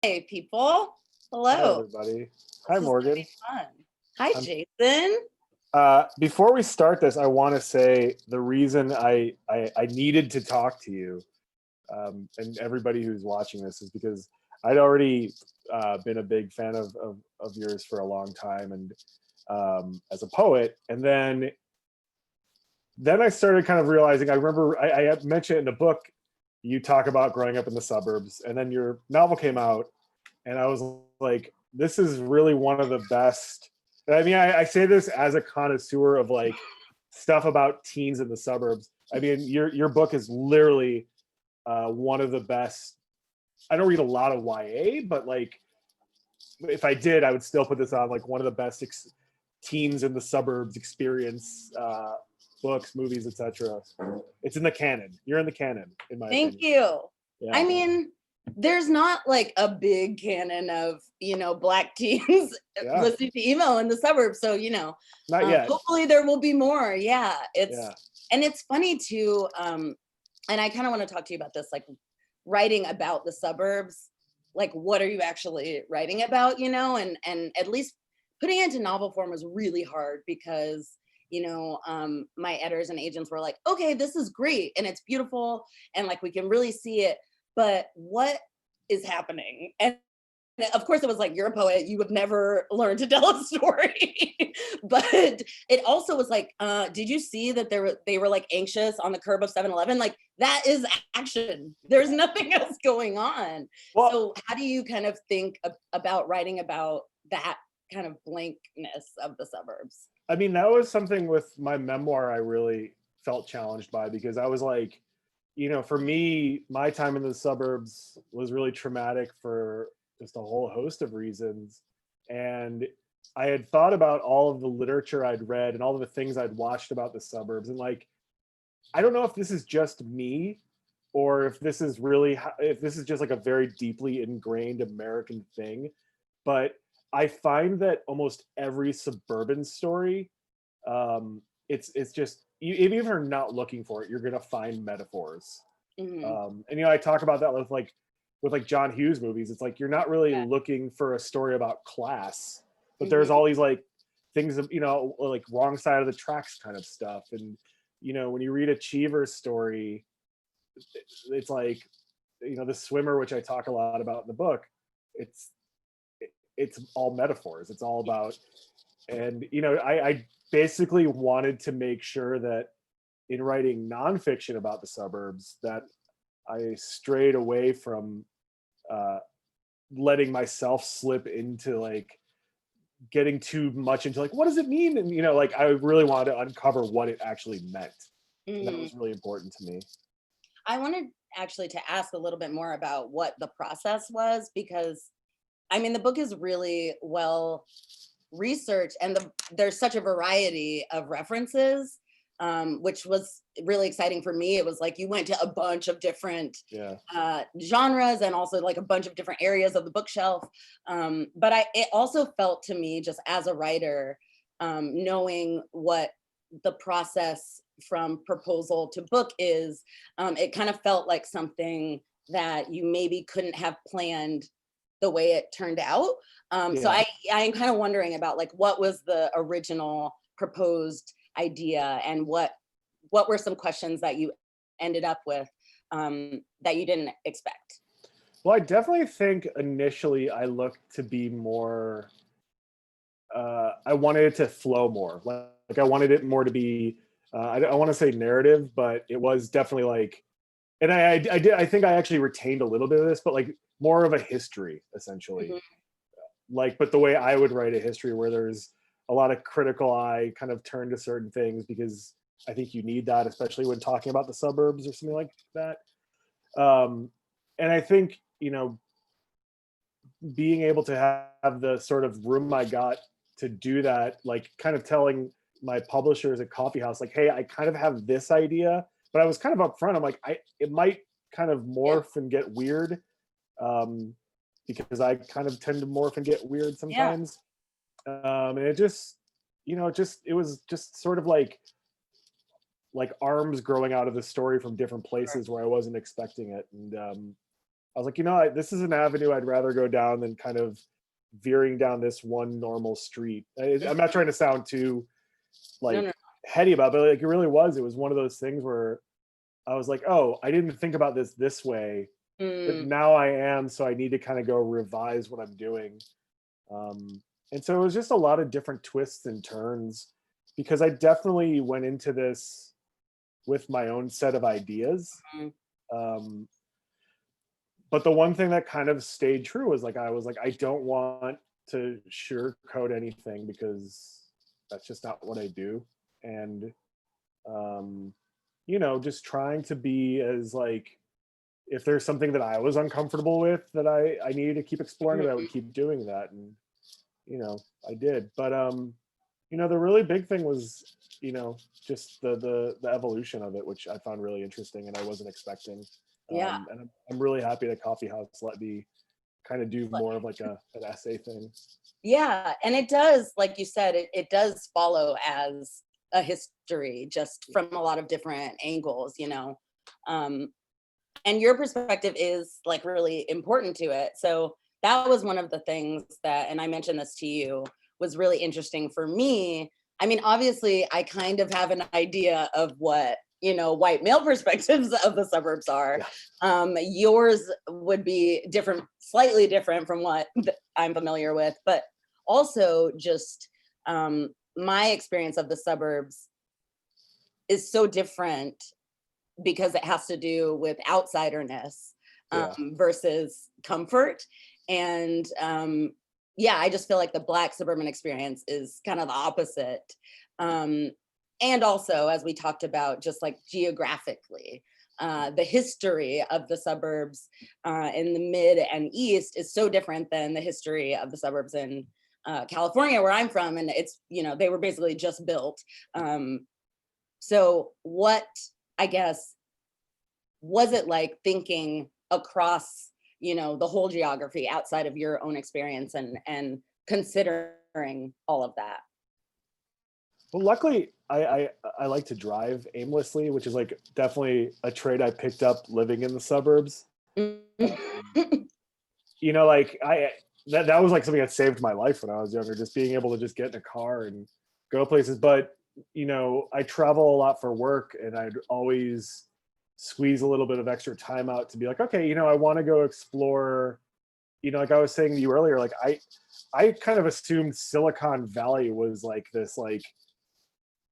Hey, people. Hi, Hello. everybody. Hi, This is gonna Morgan. be fun. Hi, Um, Jason. Before we start this, I want to say the reason I needed to talk to you and everybody who's watching this is because I'd already been a big fan of yours for a long time and as a poet. And then I started kind of realizing, I remember I mentioned it in the book, you talk about growing up in the suburbs, and then your novel came out, and I was like, this is really one of the best. And I mean, I say this as a connoisseur of like stuff about teens in the suburbs. I mean, your book is literally one of the best. I don't read a lot of YA, but like if I did, I would still put this on like one of the best teens in the suburbs experience books, movies, etc. It's in the canon. You're in the canon, in my Thank opinion. you. Yeah. I mean, there's not like a big canon of, Black teens Yeah. listening to emo in the suburbs. So, Not yet. hopefully there will be more. Yeah. Yeah. And it's funny too. And I kind of want to talk to you about this, like writing about the suburbs. Like, what are you actually writing about, and at least putting it into novel form was really hard because my editors and agents were like, okay, this is great and it's beautiful and like we can really see it, but what is happening? And of course it was like, you're a poet, you have never learned to tell a story. But it also was like, did you see that they were like anxious on the curb of 7-Eleven? Like that is action, there's nothing else going on. Well, so how do you kind of think about writing about that kind of blankness of the suburbs? I mean, that was something with my memoir I really felt challenged by because I was like, for me, my time in the suburbs was really traumatic for just a whole host of reasons. And I had thought about all of the literature I'd read and all of the things I'd watched about the suburbs. And like, I don't know if this is just me or if this is just like a very deeply ingrained American thing. But I find that almost every suburban story, it's just even if you're not looking for it, you're gonna find metaphors. And I talk about that with John Hughes movies. It's like you're not really looking for a story about class, but there's all these like things of like wrong side of the tracks kind of stuff. And when you read a Cheever's story, it's like the swimmer, which I talk a lot about in the book. It's all metaphors. It's all about, and I basically wanted to make sure that in writing nonfiction about the suburbs that I strayed away from letting myself slip into like getting too much into like what does it mean, and like I really wanted to uncover what it actually meant. And that was really important to me. I wanted actually to ask a little bit more about what the process was, because I mean, the book is really well researched and there's such a variety of references, which was really exciting for me. It was like you went to a bunch of different genres and also like a bunch of different areas of the bookshelf. But it also felt to me, just as a writer, knowing what the process from proposal to book is, it kind of felt like something that you maybe couldn't have planned the way it turned out. So I'm kind of wondering about like what was the original proposed idea and what were some questions that you ended up with that you didn't expect? Well, I definitely think initially I looked to be more, I wanted it to flow more. Like I wanted it more to be, I want to say narrative, but it was definitely like, and I think I actually retained a little bit of this, but like more of a history essentially. Like, but the way I would write a history where there's a lot of critical eye kind of turn to certain things, because I think you need that, especially when talking about the suburbs or something like that. And I think, being able to have the sort of room I got to do that, like kind of telling my publishers at Coffee House, like, hey, I kind of have this idea, but I was kind of upfront. I'm like, it might kind of morph and get weird, because I kind of tend to morph and get weird sometimes. And it just, it was just sort of like arms growing out of the story from different places where I wasn't expecting it. And I was like, you know, this is an avenue I'd rather go down than kind of veering down this one normal street. I'm not trying to sound too No, like no. heady about it, but like it was one of those things where I was like, oh, I didn't think about this way, but Mm, now I am, so I need to kind of go revise what I'm doing. Um, and so it was just a lot of different twists and turns because I definitely went into this with my own set of ideas. mm, Um, but the one thing that kind of stayed true was like I was like, I don't want to sugarcoat anything because that's just not what I do. And um, you know, just trying to be as like, if there's something that I was uncomfortable with that I needed to keep exploring, that I would mhm. keep doing that. And you know, I did. But you know, the really big thing was, you know, just the evolution of it, which I found really interesting and I wasn't expecting. Yeah. And I'm really happy that Coffee House let me kind of do more of like an essay thing. Yeah, and it does, like you said, it does follow as a history just from a lot of different angles, you know. Um, and your perspective is like really important to it. So that was one of the things that, and I mentioned this to you, was really interesting for me. I mean, obviously, I kind of have an idea of what, you know, white male perspectives of the suburbs are. Yeah. Yours would be different, slightly different from what I'm familiar with, but also just my experience of the suburbs is so different because it has to do with outsiderness Yeah. versus comfort. And yeah, I just feel like the Black suburban experience is kind of the opposite. Um, and also, as we talked about, just like geographically, the history of the suburbs in the mid and east is so different than the history of the suburbs in California, where I'm from. And it's, you know, they were basically just built. So what, I guess, was it like thinking across, you know, the whole geography outside of your own experience and considering all of that? Well, luckily, I like to drive aimlessly, which is like definitely a trait I picked up living in the suburbs. You know, like that was like something that saved my life when I was younger, just being able to just get in a car and go places. But you know, I travel a lot for work, and I'd always squeeze a little bit of extra time out to be like, okay, you know, I want to go explore. You know, like I was saying to you earlier, like I kind of assumed Silicon Valley was like this, like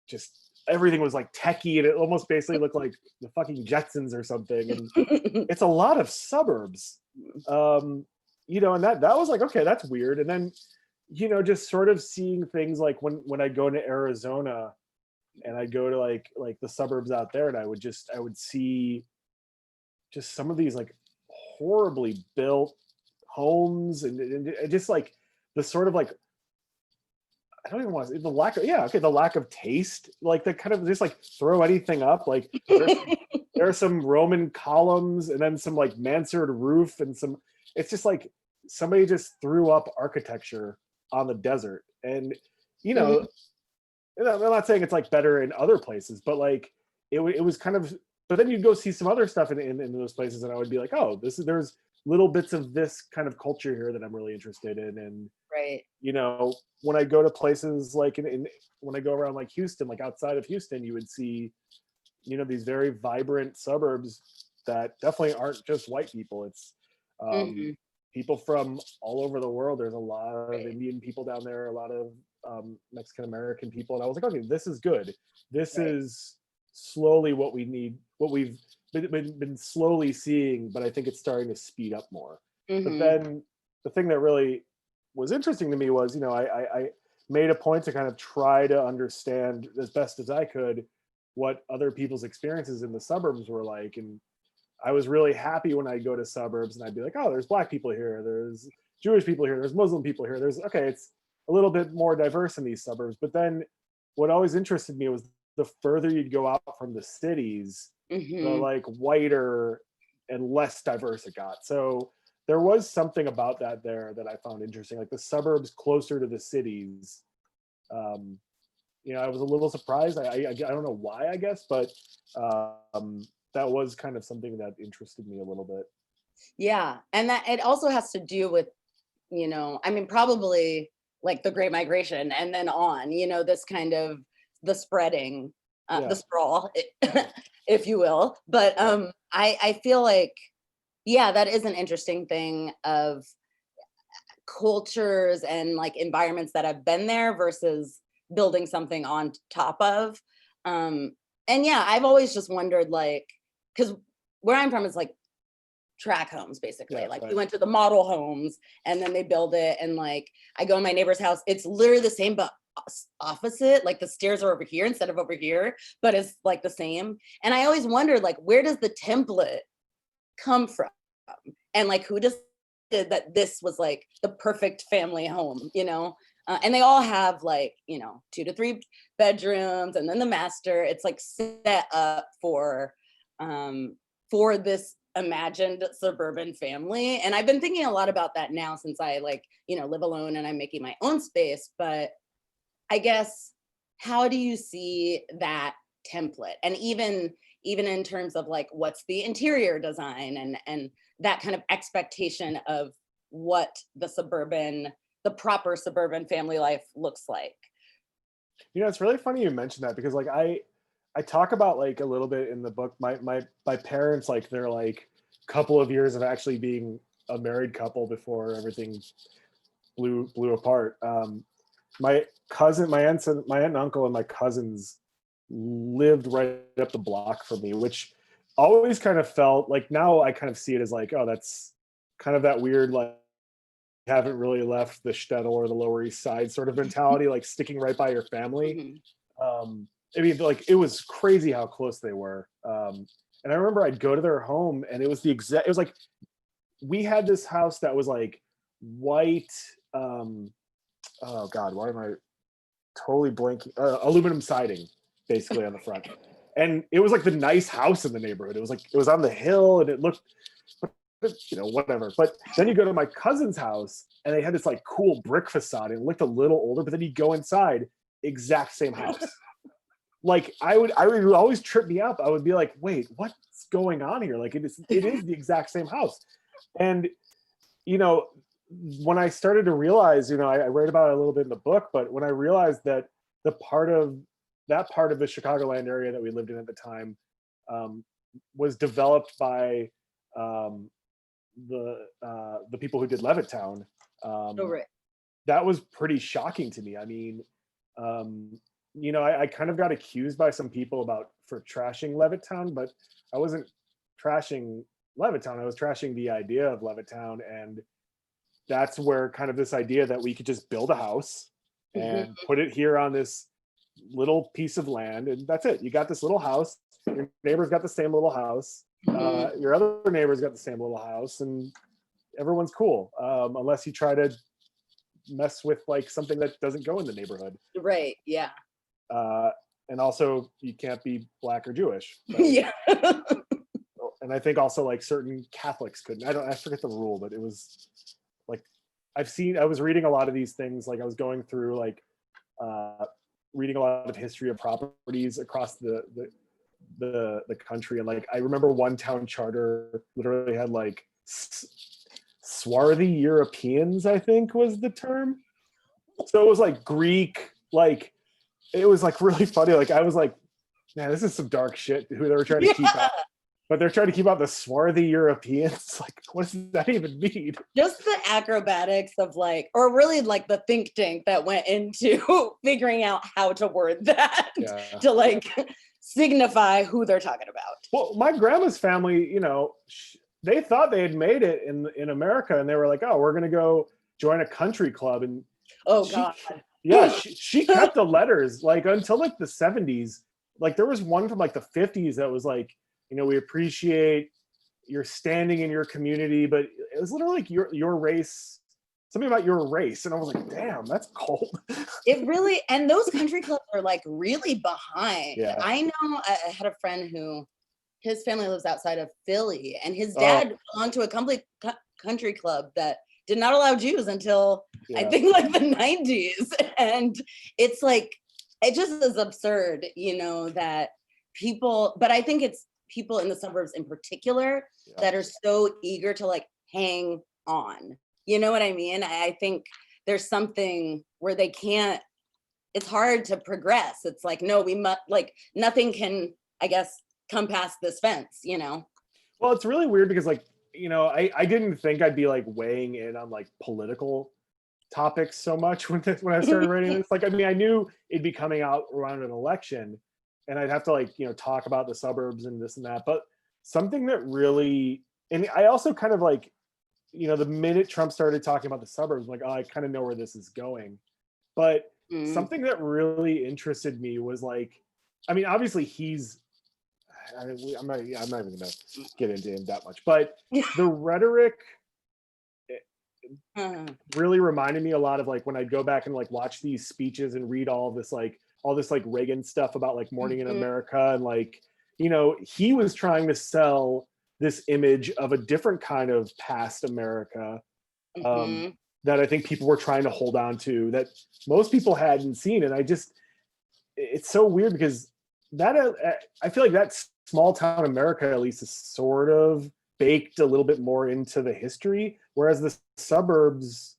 just everything was like techie, and it almost basically looked like the fucking Jetsons or something. And it's a lot of suburbs. Um, you know, and that was like, okay, that's weird. And then, you know, just sort of seeing things like when I go to Arizona and I go to like the suburbs out there, and I would see just some of these like horribly built homes, and just like the sort of like, I don't even want to say the lack of, yeah, okay, the lack of taste, like the kind of just like throw anything up. Like there are some Roman columns and then some like mansard roof and some, it's just like somebody just threw up architecture on the desert. And you Mhm. know, and I'm not saying it's like better in other places, but like it was kind of, but then you'd go see some other stuff in those places, and I would be like, oh, there's little bits of this kind of culture here that I'm really interested in. And Right. you know, when I go to places like when I go around like Houston, like outside of Houston, you would see, you know, these very vibrant suburbs that definitely aren't just white people. It's um, Mhm. people from all over the world. There's a lot of Right. Indian people down there, a lot of Mexican American people, and I was like, okay, this is good. This Right. is slowly what we need, what we've been slowly seeing, but I think it's starting to speed up more. But Mhm. then the thing that really was interesting to me was, you know, I made a point to kind of try to understand as best as I could what other people's experiences in the suburbs were like. And I was really happy when I go to suburbs and I'd be like, oh, there's black people here, there's Jewish people here, there's Muslim people here, there's, okay, it's a little bit more diverse in these suburbs. But then what always interested me was the further you'd go out from the cities, the Mhm. like whiter and less diverse it got. So there was something about that there that I found interesting, like the suburbs closer to the cities. Um, you know, I was a little surprised. I don't know why, I guess, but that was kind of something that interested me a little bit. Yeah. And that it also has to do with, I mean, probably like the Great Migration and then on, this kind of the spreading, the Yeah. sprawl, if you will. But Yeah. I feel like, yeah, that is an interesting thing of cultures and like environments that have been there versus building something on top of. Um, and yeah, I've always just wondered, like, because where I'm from is like track homes basically, Yeah. like we Right. went to the model homes and then they build it, and like I go in my neighbor's house, it's literally the same but opposite, like the stairs are over here instead of over here, but it's like the same. And I always wondered, like, where does the template come from, and like who decided that this was like the perfect family home, and they all have like 2 to 3 bedrooms, and then the master, it's like set up for this imagined suburban family. And I've been thinking a lot about that now since I like live alone and I'm making my own space. But I guess, how do you see that template, and even in terms of like what's the interior design and that kind of expectation of what the proper suburban family life looks like? It's really funny you mentioned that, because like I talk about like a little bit in the book. My parents, like, they're like couple of years of actually being a married couple before everything blew apart. My aunt and uncle and my cousins lived right up the block from me, which always kind of felt like, now I kind of see it as like, oh, that's kind of that weird, like, haven't really left the shtetl or the Lower East Side sort of mentality, like sticking right by your family. Mhm. I mean, like, it was crazy how close they were. And I remember I'd go to their home, and it was it was like, we had this house that was like white, oh God, why am I totally blanking? Aluminum siding, basically, on the front. And it was like the nice house in the neighborhood. It was like, it was on the hill, and it looked, whatever. But then you go to my cousin's house, and they had this like cool brick facade, and it looked a little older, but then you go inside, exact same house. Like, I would always trip me up. I would be like, wait, what's going on here? Like, it is the exact same house. And you know, when I started to realize, I write about it a little bit in the book, but when I realized that part of the Chicagoland area that we lived in at the time, um, was developed by, the people who did Levittown, Oh, um, right. that was pretty shocking to me. I mean, I kind of got accused by some people for trashing Levittown, but I wasn't trashing Levittown. I was trashing the idea of Levittown, and that's where kind of this idea that we could just build a house Mhm. and put it here on this little piece of land, and that's it. You got this little house. Your neighbor's got the same little house. Mhm. Your other neighbor's got the same little house, and everyone's cool, unless you try to mess with like something that doesn't go in the neighborhood. Right. Yeah. Uh, and also, you can't be Black or Jewish, right? Yeah. And I think also like certain Catholics couldn't. I forget the rule, but it was like, I was reading a lot of these things. Like, I was going through like, reading a lot of history of properties across the country, and like I remember one town charter literally had like swarthy Europeans, I think was the term. So it was like Greek, like, it was like really funny. Like, I was like, man, this is some dark shit who they were trying to keep Yeah. out. But they're trying to keep out the swarthy Europeans. Like, what does that even mean? Just the acrobatics of like, or really like the think tank that went into figuring out how to word that Yeah. to like signify who they're talking about. Well, my grandma's family, they thought they had made it in America, and they were like, oh, we're gonna go join a country club, and Oh she, God. yeah, she kept the letters like until like the 70s. Like, there was one from like the 50s that was like, we appreciate your standing in your community, but it was literally like your race, something about your race, and I was like, damn, that's cold. It really, and those country clubs are like really behind. Yeah. I know I had a friend who his family lives outside of Philly, and his Oh, dad belonged to a country club that did not allow Jews until I yeah. think like the 90s. And it's like, it just is absurd, that people, but I think it's people in the suburbs in particular that are so eager to like hang on. You know what I mean? I think there's something where they can't, it's hard to progress. It's like, no, we must, like, nothing can, I guess, come past this fence, you know? Well, it's really weird because like, you know, I didn't think I'd be like weighing in on like political topics so much when I started writing this. Like, I mean, I knew it'd be coming out around an election and I'd have to like, you know, talk about the suburbs and this and that. But something that really, and I also kind of like, you know, the minute Trump started talking about the suburbs, I'm like, oh, I kind of know where this is going. But something that really interested me was like, I mean, obviously I'm not even gonna get into him that much, but the rhetoric really reminded me a lot of like when I'd go back and like watch these speeches and read all this like Reagan stuff about like Morning in America, and like, you know, he was trying to sell this image of a different kind of past America that I think people were trying to hold on to that most people hadn't seen. And it's so weird because that I feel like that small town America at least is sort of baked a little bit more into the history, whereas the suburbs,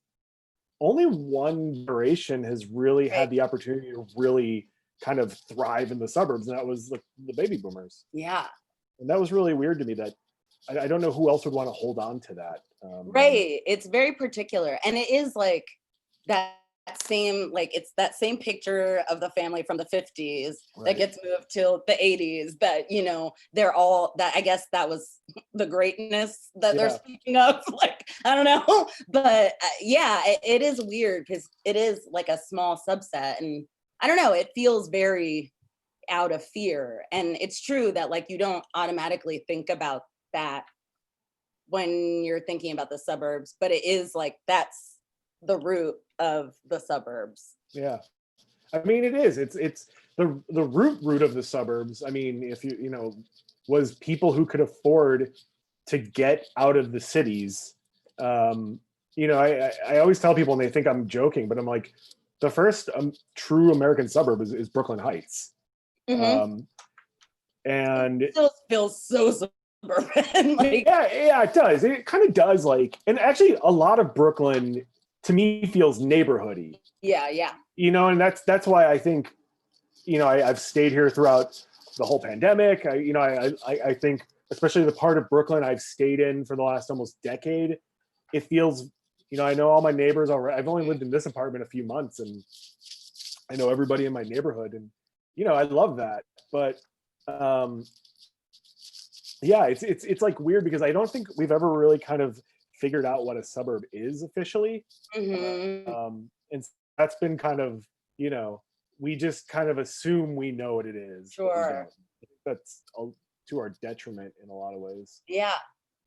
only one generation has really had the opportunity to really kind of thrive in the suburbs, and that was the baby boomers. Yeah. And that was really weird to me that I don't know who else would want to hold on to that. Right. It's very particular. And it is like that same, like it's that same picture of the family from the 50s that gets moved till the 80s that, you know, they're all that, I guess that was the greatness that they're speaking of. Like, I don't know. But yeah, it is weird because it is like a small subset. And I don't know, it feels very out of fear. And it's true that like you don't automatically think about that when you're thinking about the suburbs, but it is like that's the root of the suburbs. Yeah, I mean it is. It's the root of the suburbs. I mean, if you know, was people who could afford to get out of the cities. You know, I always tell people, and they think I'm joking, but I'm like, the first true American suburb is Brooklyn Heights. And it still feels so suburban. Like, yeah, it does. It kind of does. Like, and actually, a lot of Brooklyn to me feels neighborhoody. Yeah. You know, and that's why I think, you know, I've stayed here throughout the whole pandemic. I think, especially the part of Brooklyn I've stayed in for the last almost decade, it feels, you know, I know all my neighbors already. I've only lived in this apartment a few months, and I know everybody in my neighborhood, and you know, I love that. But yeah, it's like weird because I don't think we've ever really kind of figured out what a suburb is officially. And that's been kind of, you know, we just kind of assume we know what it is. Sure. That's to our detriment in a lot of ways. Yeah,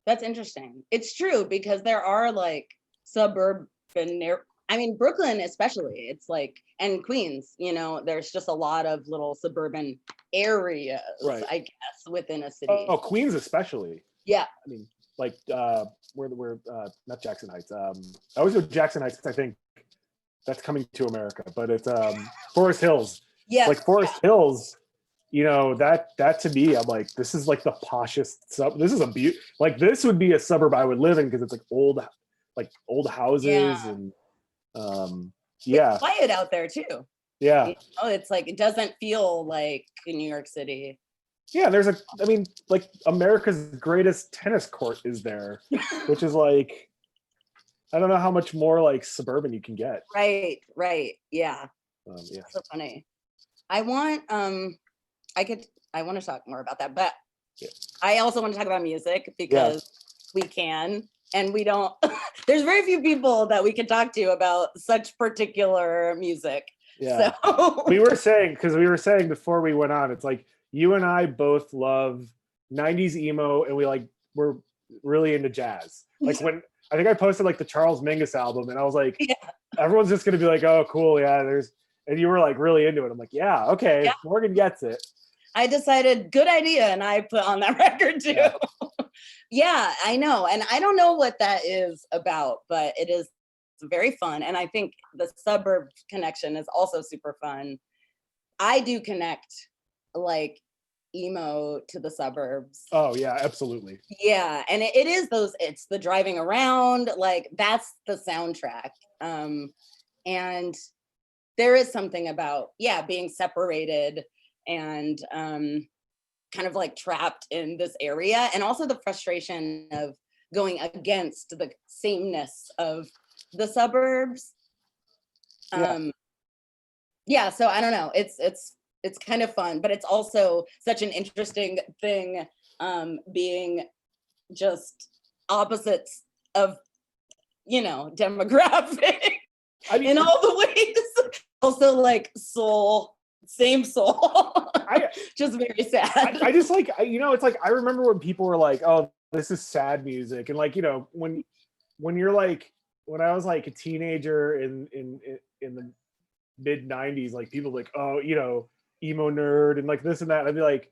that's interesting. It's true because there are like suburban, I mean, Brooklyn especially, it's like, and Queens, you know, there's just a lot of little suburban areas, I guess, within a city. Oh, Queens especially. Yeah. I mean, like we're not Jackson Heights. I always go Jackson Heights because I think that's coming to America, but it's Forest Hills. Yeah. Like Forest Hills, you know, that to me, I'm like, this is like the poshest this is like this would be a suburb I would live in because it's like old houses and it's quiet out there too. Yeah. You know, it's like it doesn't feel like in New York City. Yeah, I mean, like America's greatest tennis court is there, which is like, I don't know how much more like suburban you can get. Right. Yeah. Yeah. So funny. I want to talk more about that, but I also want to talk about music because we can, and we don't, there's very few people that we can talk to about such particular music. Yeah. So. we were saying before we went on, it's like, you and I both love 90s emo, and we're really into jazz. Like when I think I posted like the Charles Mingus album, and I was like, everyone's just gonna be like, oh cool, yeah, and you were like really into it. I'm like, yeah, okay, Morgan gets it. I decided good idea, and I put on that record too. Yeah, I know, and I don't know what that is about, but it is very fun, and I think the suburb connection is also super fun. I do connect, like, emo to the suburbs. Oh yeah, absolutely. Yeah, and it is those, it's the driving around, like that's the soundtrack. And there is something about, yeah, being separated and kind of like trapped in this area, and also the frustration of going against the sameness of the suburbs. Yeah. Yeah, so I don't know, it's kind of fun, but it's also such an interesting thing, being just opposites of, demographic I mean, in all the ways. Also like soul, same soul. I Just very sad. I just like, it's like, I remember when people were like, oh, this is sad music. And like, when you're like, when I was like a teenager in the mid 90s, like people like, oh, emo nerd and like this and that. And I'd be like,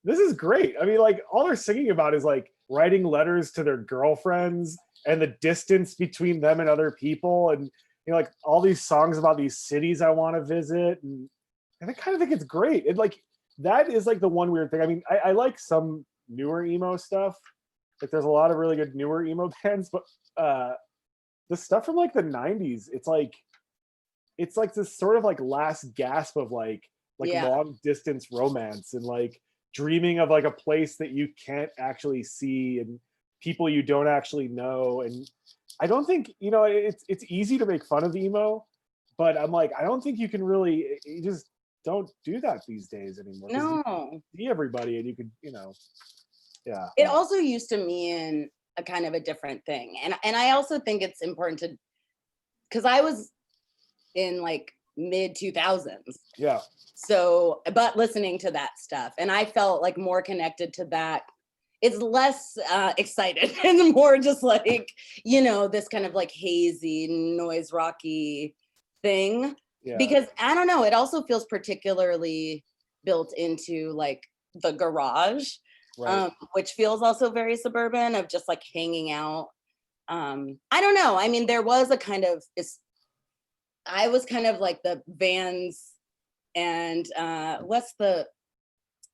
this is great. I mean, like all they're singing about is like writing letters to their girlfriends and the distance between them and other people. And, like all these songs about these cities I want to visit. And I kind of think it's great. And like, that is like the one weird thing. I mean, I like some newer emo stuff. Like there's a lot of really good newer emo bands, but the stuff from like the 90s, it's like this sort of like last gasp of like Yeah. long distance romance and like dreaming of like a place that you can't actually see and people you don't actually know. And I don't think, it's easy to make fun of emo, but I'm like, I don't think you can really, you just don't do that these days anymore. No. You see everybody and you could, yeah. It also used to mean a kind of a different thing. And I also think it's important to, because I was in like mid 2000s. Yeah. So, but listening to that stuff, and I felt like more connected to that. It's less excited and more just like, this kind of like hazy noise rocky thing. Yeah. Because I don't know, it also feels particularly built into like the garage, Right. which feels also very suburban of just like hanging out. I don't know. I mean, there was a kind of, I was kind of like the Vans and what's the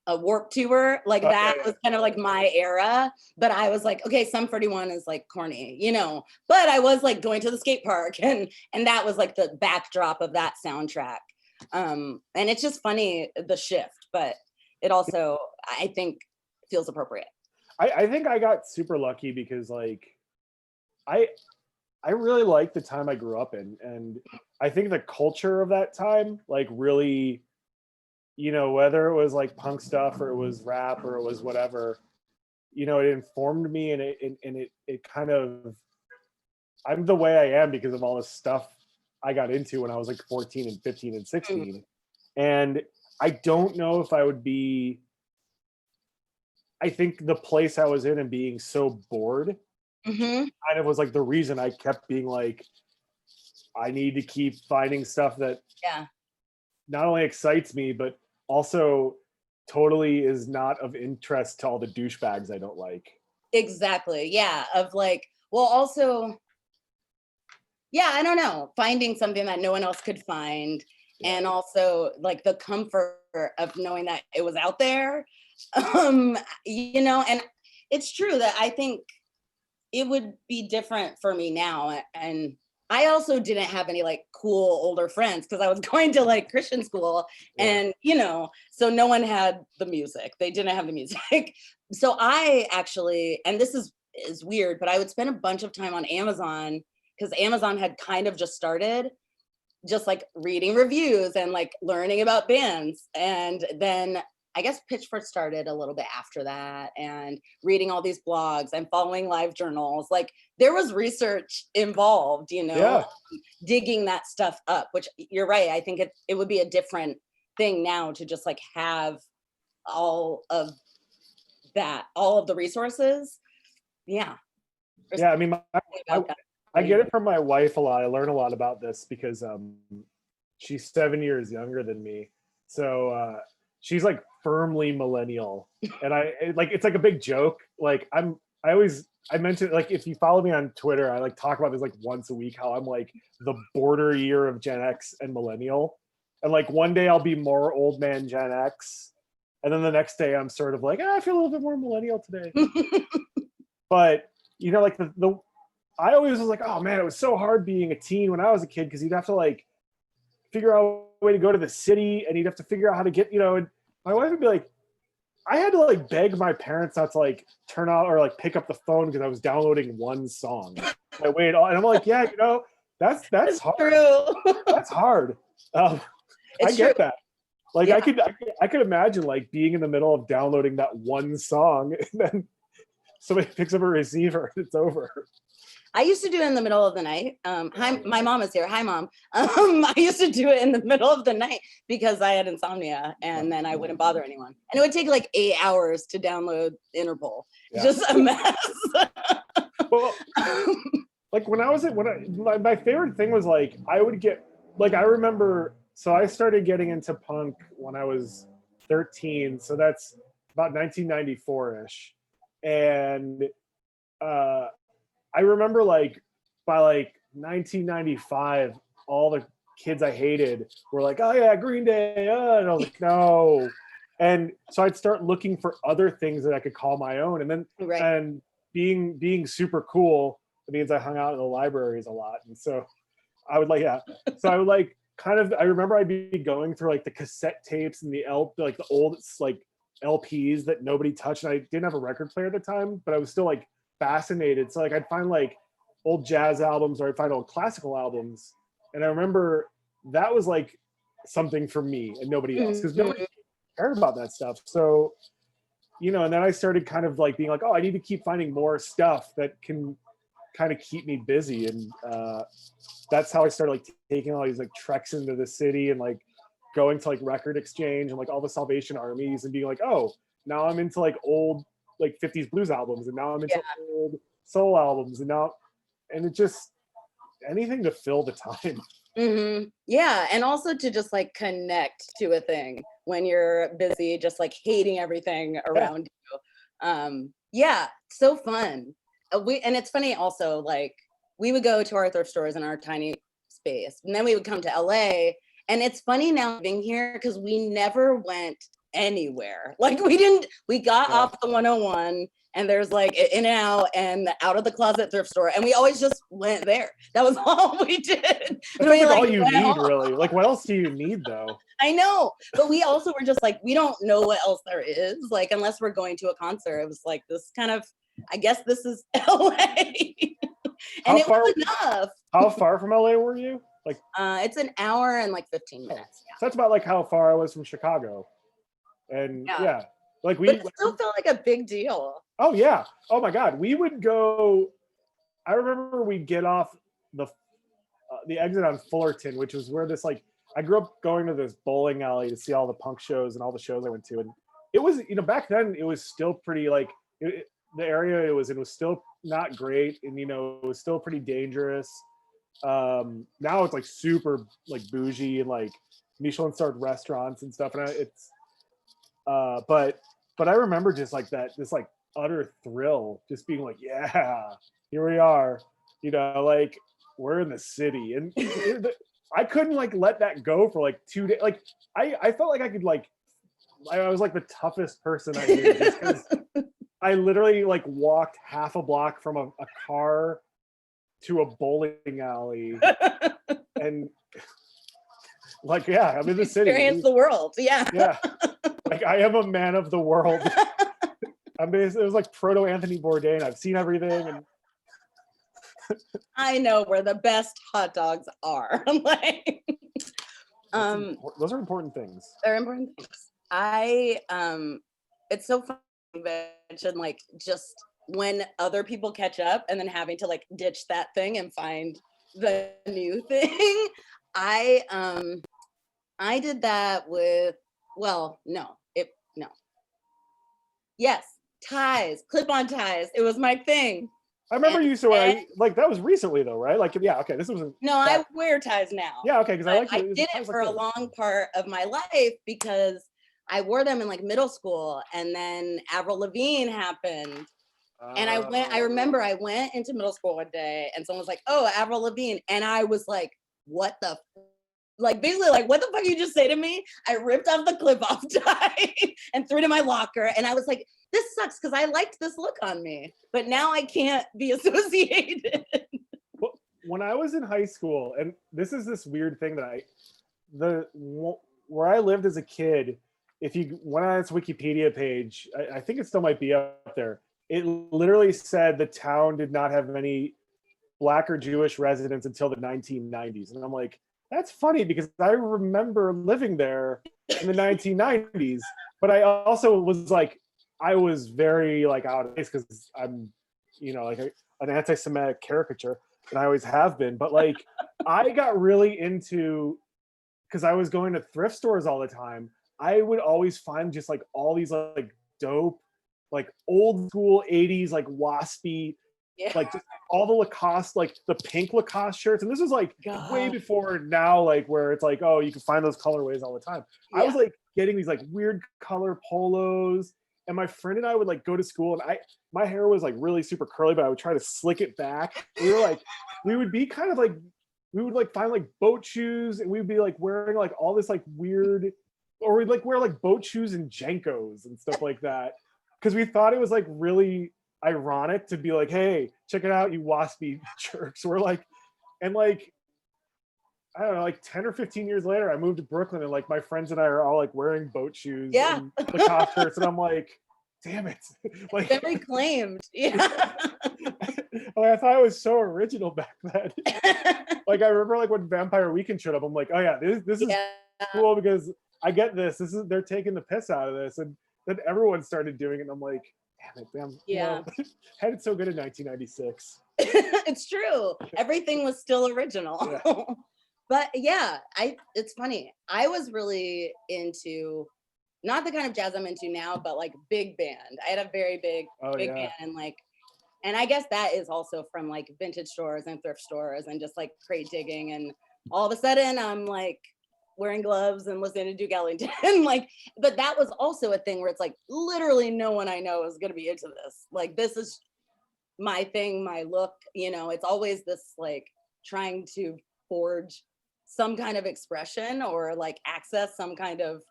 a Warp Tour, like that was kind of like my era. But I was like, okay, Sum 41 is like corny, but I was like going to the skate park and that was like the backdrop of that soundtrack. And it's just funny, the shift, but it also, I think, feels appropriate. I think I got super lucky because like I really like the time I grew up in, and I think the culture of that time like really, whether it was like punk stuff or it was rap or it was whatever, it informed me, and it kind of, I'm the way I am because of all the stuff I got into when I was like 14 and 15 and 16. And I don't know if I would be, I think the place I was in and being so bored kind of was like the reason I kept being like, I need to keep finding stuff that not only excites me, but also totally is not of interest to all the douchebags I don't like. Exactly. Yeah. Of like, well, also, yeah, I don't know, finding something that no one else could find. And also like the comfort of knowing that it was out there. And it's true that I think it would be different for me now. And I also didn't have any like cool older friends because I was going to like Christian school and, so no one had the music. They didn't have the music. So I actually, and this is weird, but I would spend a bunch of time on Amazon because Amazon had kind of just started, just like reading reviews and like learning about bands. And then I guess Pitchfork started a little bit after that, and reading all these blogs and following live journals. Like there was research involved, digging that stuff up, which you're right. I think it would be a different thing now to just like have all of that, all of the resources. Yeah. Yeah. I mean, I get it from my wife a lot. I learn a lot about this because she's 7 years younger than me. So she's like firmly millennial, and it's like a big joke. Like I mentioned, like, if you follow me on Twitter, I like talk about this like once a week, how I'm like the border year of Gen X and millennial. And like one day I'll be more old man Gen X, And then the next day I'm sort of like, I feel a little bit more millennial today. But you know, like the I always was like, oh man, it was so hard being a teen when I was a kid, because you'd have to like figure out a way to go to the city, and you'd have to figure out how to get, you know, and my wife would be like, I had to like beg my parents not to like turn out or like pick up the phone because I was downloading one song. I waited, and I'm like, yeah, you know, that's hard. True. That's hard. I get that. Like Yeah. I could imagine like being in the middle of downloading that one song, and then somebody picks up a receiver and it's over. I used to do it in the middle of the night. Hi, my mom is here. Hi, Mom. I used to do it in the middle of the night because I had insomnia, and then I wouldn't bother anyone. And it would take like 8 hours to download Interpol. Yeah. Just a mess. Well, like my favorite thing was like I would get like I remember. So I started getting into punk when I was 13. So that's about 1994-ish, and I remember like by like 1995, all the kids I hated were like, oh yeah, Green Day, and I was like, no. And so I'd start looking for other things that I could call my own. And then and being super cool, it means I hung out in the libraries a lot. And so I would like, so I would like kind of, I remember I'd be going through like the cassette tapes and the like the old like LPs that nobody touched. And I didn't have a record player at the time, but I was still like fascinated. So like I'd find like old jazz albums, or I'd find old classical albums, and I remember that was like something for me and nobody else, because nobody cared about that stuff. So you know, and then I started kind of like being like, oh, I need to keep finding more stuff that can kind of keep me busy, and that's how I started like taking all these like treks into the city and like going to like Record Exchange and like all the Salvation Armies and being like, oh, now I'm into like old like 50s blues albums, and now I'm into old soul albums, and it just anything to fill the time. Yeah, and also to just like connect to a thing when you're busy, just like hating everything around you. Yeah, so fun. And it's funny also, like we would go to our thrift stores in our tiny space, and then we would come to LA. And it's funny now living here because we never went anywhere. Like we got off the 101, and there's like an In-N-Out and the Out of the Closet thrift store, and we always just went there. That was all we did. That's like all you need, really. Like what else do you need though? I know, but we also were just like, we don't know what else there is, like unless we're going to a concert. It was like this kind of, I guess this is LA. And it was enough. How far from LA were you? Like it's an hour and like 15 minutes. So that's about like how far I was from Chicago. And like but it still felt like a big deal. Oh yeah. Oh my God. We would go, I remember we'd get off the exit on Fullerton, which was where this like, I grew up going to this bowling alley to see all the punk shows and all the shows I went to. And it was, you know, back then it was still pretty like, the area it was in was still not great. And, you know, it was still pretty dangerous. Now it's like super like bougie and like Michelin starred restaurants and stuff. And but I remember just like this like utter thrill, just being like, yeah, here we are, you know, like we're in the city. And I couldn't like let that go for like 2 days. Like I felt like I could like, I was like the toughest person I knew, just because I literally like walked half a block from a car to a bowling alley and like, yeah, I'm in the city. Experience the world. Yeah. Like I am a man of the world. It was like proto Anthony Bourdain. I've seen everything. And I know where the best hot dogs are. Like, those are important things. They're important things. It's so funny to mention like just when other people catch up and then having to like ditch that thing and find the new thing. I did that with, yes, ties, clip-on ties. It was my thing. I remember you used to wear, like that was recently though, right? Like, yeah, okay, this was I wear ties now. Yeah, okay, because I did it for a long part of my life because I wore them in like middle school, and then Avril Lavigne happened. And I remember I went into middle school one day and someone was like, oh, Avril Lavigne. And I was like, what the like basically like, what the fuck you just say to me? I ripped off the clip off tie and threw it in my locker. And I was like, this sucks because I liked this look on me, but now I can't be associated. Well, when I was in high school, and this is this weird thing that where I lived as a kid, if you went on its Wikipedia page, I think it still might be up there. It literally said the town did not have any Black or Jewish residents until the 1990s. And I'm like, that's funny because I remember living there in the 1990s, but I also was like, I was very like out of place because I'm, like an anti-Semitic caricature, and I always have been. But like, I got really into, because I was going to thrift stores all the time, I would always find just like all these like dope, like old school 80s, like waspy, like just all the Lacoste, like the pink Lacoste shirts. And this was like way before now, like where it's like, oh, you can find those colorways all the time. I was like getting these like weird color polos. And my friend and I would like go to school, and my hair was like really super curly, but I would try to slick it back. We would be kind of like, we would like find like boat shoes, and we'd be like wearing like all this like weird, or we'd like wear like boat shoes and Jankos and stuff like that. Cause we thought it was like really ironic to be like, hey, check it out, you waspy jerks. We're like, and like, I don't know, like 10 or 15 years later, I moved to Brooklyn, and like my friends and I are all like wearing boat shoes and Lacoste shirts, and I'm like, damn it. Like very claimed. Yeah. I thought I was so original back then. Like I remember like when Vampire Weekend showed up, I'm like, oh yeah, this is cool because I get this. They're taking the piss out of this. And then everyone started doing it, and I'm like, damn it, damn. Yeah. Had it so good in 1996. It's true. Everything was still original. Yeah. But yeah, it's funny. I was really into not the kind of jazz I'm into now, but like big band. I had a very big band, and like, and I guess that is also from like vintage stores and thrift stores and just like crate digging. And all of a sudden I'm like wearing gloves and listening to Duke Ellington. Like, but that was also a thing where it's like literally no one I know is gonna be into this. Like, this is my thing, my look, it's always this like trying to forge some kind of expression or like access some kind of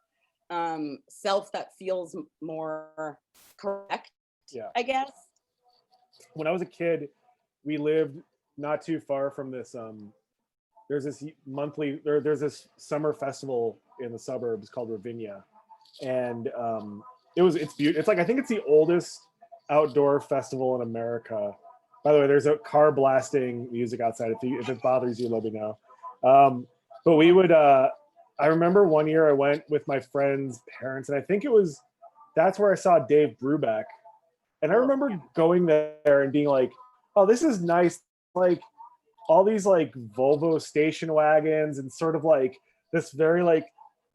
self that feels more correct, I guess. When I was a kid, we lived not too far from this there's this there's this summer festival in the suburbs called Ravinia, and it's beautiful. It's like, I think it's the oldest outdoor festival in America. By the way, there's a car blasting music outside. If it bothers you, let me know. But we would I remember one year I went with my friend's parents, and I think that's where I saw Dave Brubeck. And I remember going there and being like, oh, this is nice. Like all these like Volvo station wagons and sort of like this very like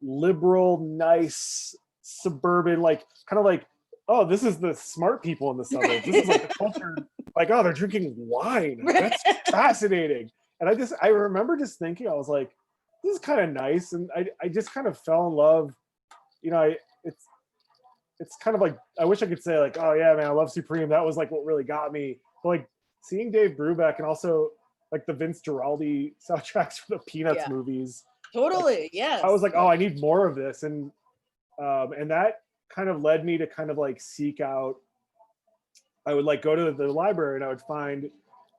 liberal, nice suburban, like kind of like, oh, this is the smart people in the suburbs. This is like the culture. Like, oh, they're drinking wine. That's fascinating. And I remember just thinking, I was like, this is kind of nice. And I just kind of fell in love. It's kind of like, I wish I could say like, oh yeah, man, I love Supreme. That was like what really got me. But like seeing Dave Brubeck and also like the Vince Guaraldi soundtracks for the Peanuts movies. Totally, like, yes. I was like, oh, I need more of this. And that kind of led me to kind of like seek out, I would like go to the library and I would find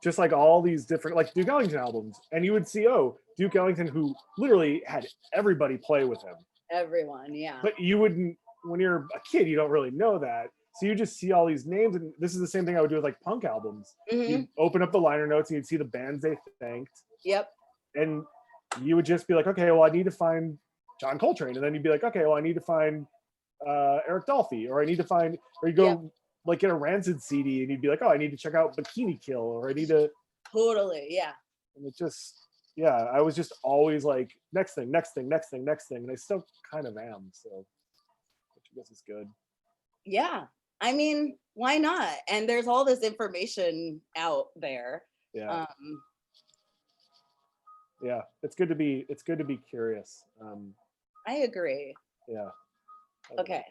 just like all these different like Duke Ellington albums. And you would see, oh, Duke Ellington, who literally had everybody play with him. Everyone, yeah. But you wouldn't, when you're a kid, you don't really know that. So you just see all these names, and this is the same thing I would do with like punk albums. Mm-hmm. You'd open up the liner notes and you'd see the bands they thanked. Yep. And you would just be like, okay, well, I need to find John Coltrane. And then you'd be like, okay, well, I need to find Eric Dolphy, or I need to find, or you go like get a Rancid CD and you'd be like, oh, I need to check out Bikini Kill, or I need to. Totally, yeah. And it just, I was just always like, next thing. And I still kind of am. So which I guess is good. Yeah. I mean, why not? And there's all this information out there. Yeah. Yeah, it's good to be curious. I agree. Yeah. Okay.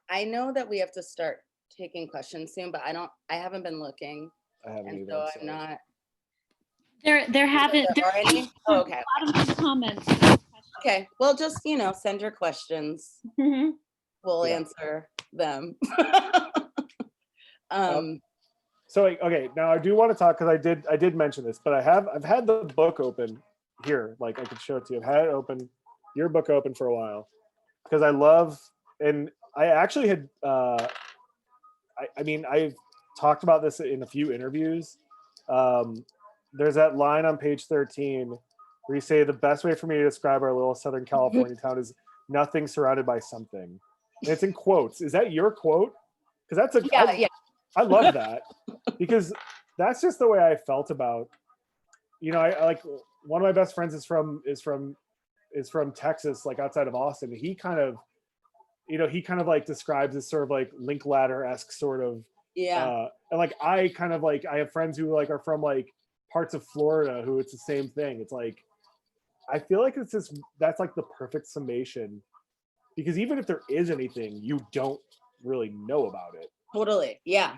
I know that we have to start taking questions soon, but I haven't been looking. I haven't and either. So I'm not. There haven't. There are any? Oh, okay. A lot of good comments. Questions Okay. Well, just, send your questions. We'll Yeah. answer them. So okay, now I do want to talk, because I did mention this, but I've had the book open here, like I could show it to you. I've had it open, your book open for a while, because I love, and I actually had I mean, I've talked about this in a few interviews. There's that line on page 13 where you say, the best way for me to describe our little Southern California town is nothing surrounded by something. And it's in quotes. Is that your quote? Because that's yeah. I love that, because that's just the way I felt about, I like, one of my best friends is from Texas, like outside of Austin. He kind of, like describes this sort of like Linklater-esque sort of, Yeah. and like I kind of like, I have friends who like are from like parts of Florida who it's the same thing. It's like, I feel like that's like the perfect summation, because even if there is anything, you don't really know about it. Totally. Yeah.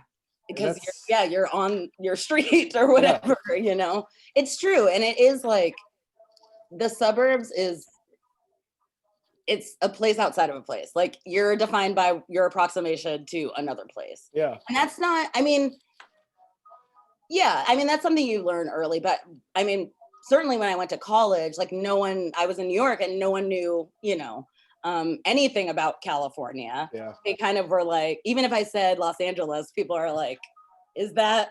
Because That's, you're on your street or whatever, It's true. And it is like the suburbs it's a place outside of a place. Like you're defined by your approximation to another place. yeah. And that's not, that's something you learn early, but certainly when I went to college, like I was in New York and no one knew, anything about California. Yeah. They kind of were like, even if I said Los Angeles, people are like, where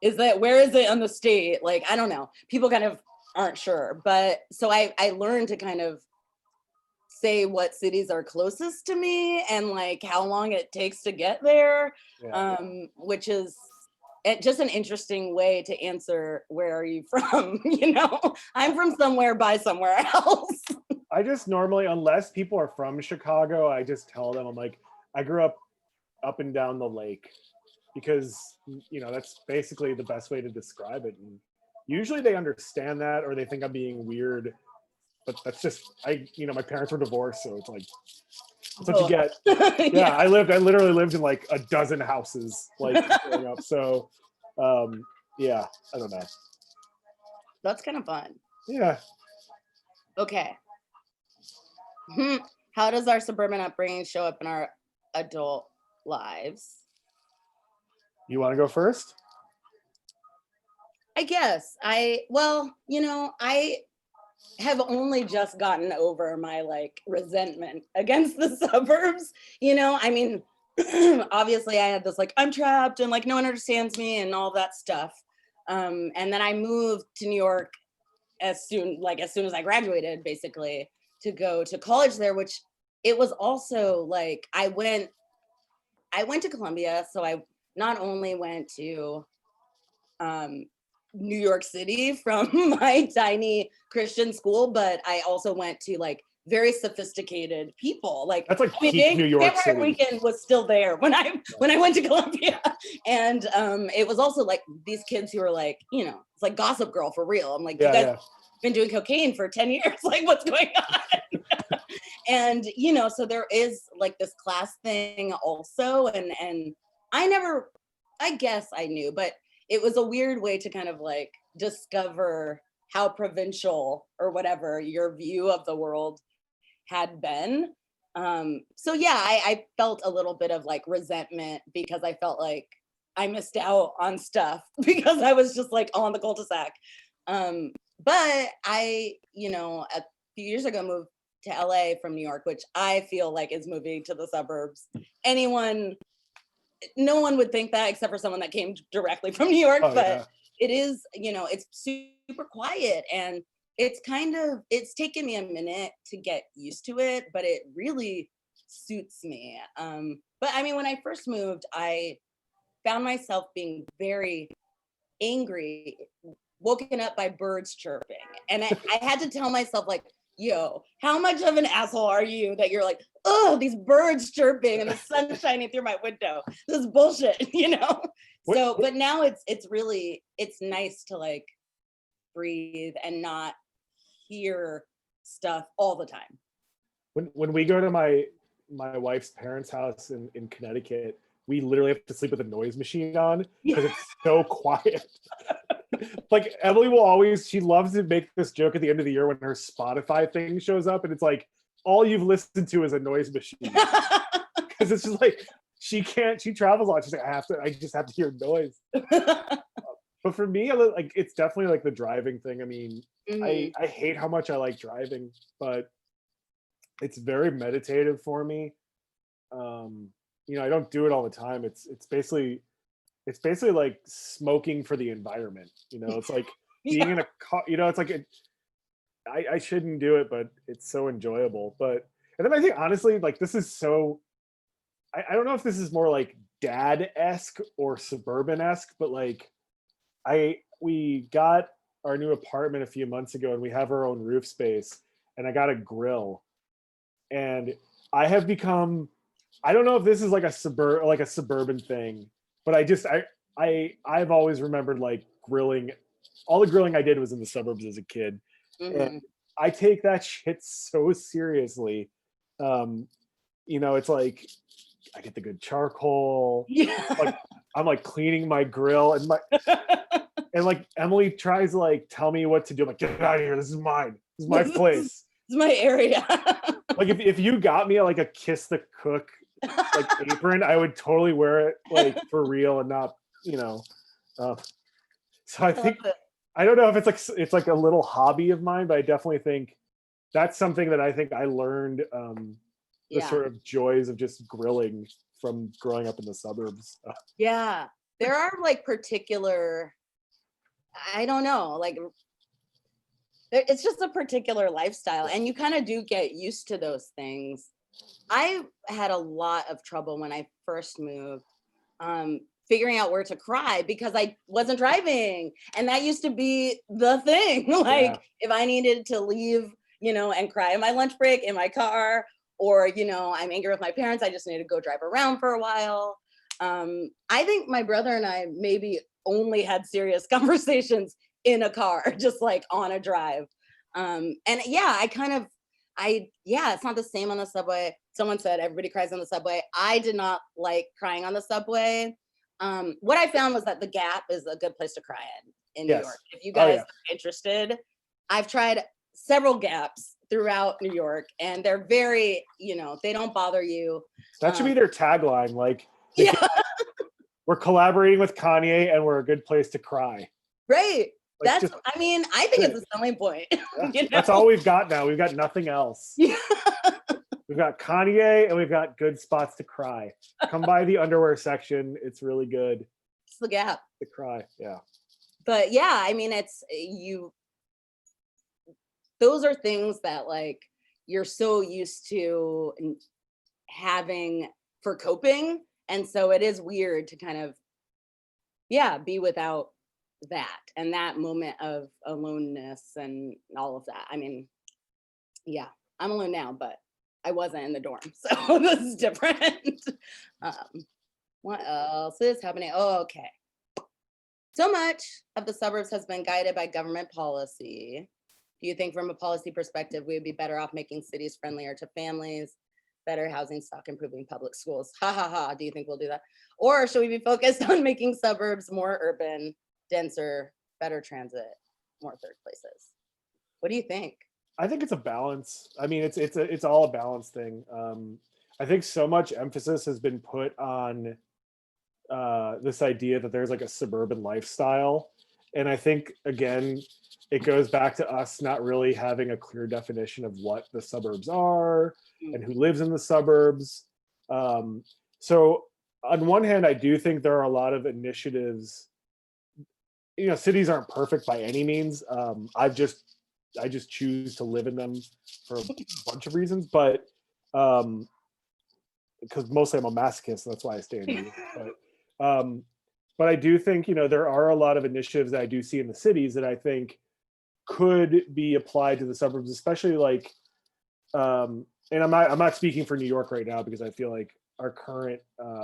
is it on the state? Like, I don't know. People kind of aren't sure. But so I learned to kind of say what cities are closest to me and like how long it takes to get there, which is just an interesting way to answer, where are you from? I'm from somewhere by somewhere else. I just normally, unless people are from Chicago, I just tell them, I'm like, I grew up and down the lake, because that's basically the best way to describe it. And usually they understand that, or they think I'm being weird, but that's just, my parents were divorced, so it's like, that's what you get. Yeah. I literally lived in like a dozen houses, like growing up. So yeah, I don't know. That's kind of fun. Yeah. Okay. How does our suburban upbringing show up in our adult lives? You want to go first? I guess I have only just gotten over my like resentment against the suburbs. Obviously I had this like, I'm trapped and like no one understands me and all that stuff. And then I moved to New York as soon as I graduated, basically, to go to college there, which it was also like I went to Columbia, so I not only went to New York City from my tiny Christian school, but I also went to like very sophisticated people. Like that's like peak New York City. Weekend was still there when I went to Columbia, and it was also like these kids who were like, it's like Gossip Girl for real. I'm like, you guys been doing cocaine for 10 years, like what's going on? And so there is like this class thing also, and I guess I knew, but it was a weird way to kind of like discover how provincial or whatever your view of the world had been. So yeah, I felt a little bit of like resentment because I felt like I missed out on stuff because I was just like on the cul-de-sac. But I, a few years ago moved to LA from New York, which I feel like is moving to the suburbs. No one would think that except for someone that came directly from New York, but it is, it's super quiet, and it's taken me a minute to get used to it, but it really suits me. But when I first moved, I found myself being very angry, woken up by birds chirping. And I had to tell myself like, yo, how much of an asshole are you that you're like, oh, these birds chirping and the sun shining through my window. This is bullshit, So, but now it's nice to like breathe and not hear stuff all the time. When we go to my wife's parents' house in Connecticut, we literally have to sleep with a noise machine on because it's so quiet. Like Emily will always, she loves to make this joke at the end of the year when her Spotify thing shows up, and it's like all you've listened to is a noise machine. Because it's just like she travels a lot. She's like, I just have to hear noise. But for me, like it's definitely like the driving thing. I mean, I hate how much I like driving, but it's very meditative for me. I don't do it all the time. It's basically like smoking for the environment. It's like being in a car. It's like I shouldn't do it, but it's so enjoyable. And then I think honestly, like this is so. I don't know if this is more like dad-esque or suburban-esque, but like we got our new apartment a few months ago, and we have our own roof space, and I got a grill, and I have become. I don't know if this is like a suburban thing, but I've always remembered like grilling. All the grilling I did was in the suburbs as a kid, and I take that shit so seriously. It's like I get the good charcoal. Yeah. I'm like cleaning my grill, and like Emily tries to like tell me what to do. I'm like, get out of here. This is mine. This is my place. This is my area. Like if you got me like a kiss the cook like apron, I would totally wear it like for real and not, so I think I don't know if it's like a little hobby of mine, but I definitely think that's something that I think I learned the sort of joys of just grilling from growing up in the suburbs. Yeah. There are like particular, I don't know, like it's just a particular lifestyle, and you kind of do get used to those things. I had a lot of trouble when I first moved, figuring out where to cry because I wasn't driving. And that used to be the thing. Like if I needed to leave, and cry in my lunch break in my car, or, I'm angry with my parents, I just need to go drive around for a while. I think my brother and I maybe only had serious conversations in a car, just like on a drive. It's not the same on the subway. Someone said everybody cries on the subway. I did not like crying on the subway. What I found was that the Gap is a good place to cry in New York. If you guys are interested, I've tried several Gaps throughout New York, and they're very, they don't bother you. That should be their tagline. Like, we're collaborating with Kanye, and we're a good place to cry. Right. Like I think it's a selling point. That's all we've got now. We've got nothing else. Yeah. We've got Kanye, and we've got good spots to cry. Come by the underwear section. It's really good. It's the Gap. To cry, yeah. But yeah, those are things that like you're so used to having for coping. And so it is weird to kind of, be without that and that moment of aloneness and all of that. I'm alone now, but I wasn't in the dorm, so this is different. What else is happening? Oh, okay. So much of the suburbs has been guided by government policy. Do you think from a policy perspective, we would be better off making cities friendlier to families, better housing stock, improving public schools? Ha ha ha. Do you think we'll do that? Or should we be focused on making suburbs more urban, denser, better transit, more third places? What do you think? I think it's a balance. I mean, it's all a balance thing. I think so much emphasis has been put on this idea that there's like a suburban lifestyle. And I think, again, it goes back to us not really having a clear definition of what the suburbs are and who lives in the suburbs. So on one hand, I do think there are a lot of initiatives. Cities aren't perfect by any means. I just choose to live in them for a bunch of reasons, but because mostly I'm a masochist, that's why I stay in New York. But I do think, there are a lot of initiatives that I do see in the cities that I think could be applied to the suburbs, especially like, and I'm not speaking for New York right now because I feel like our current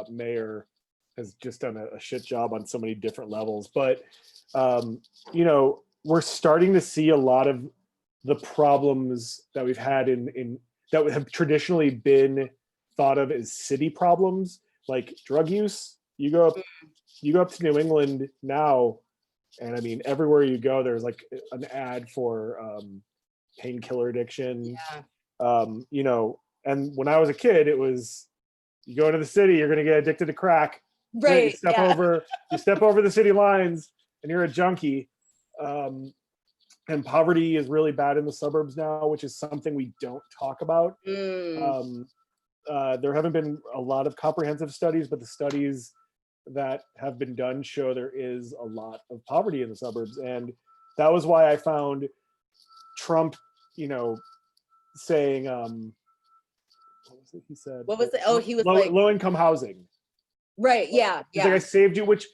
mayor has just done a shit job on so many different levels. But, we're starting to see a lot of the problems that we've had in that have traditionally been thought of as city problems, like drug use. You go up to New England now, And I mean, everywhere you go, there's like an ad for painkiller addiction. Yeah. You know, and when I was a kid, it was, you go into the city, you're gonna get addicted to crack. Right. Yeah. You step over the city lines, and you're a junkie. And poverty is really bad in the suburbs now, which is something we don't talk about. Mm. There haven't been a lot of comprehensive studies, but the studies that have been done show there is a lot of poverty in the suburbs. And that was why I found Trump, you know, saying, what was it he said? What was it? Oh, he was like, low income housing. right. Yeah. He's Yeah. like, I saved you, which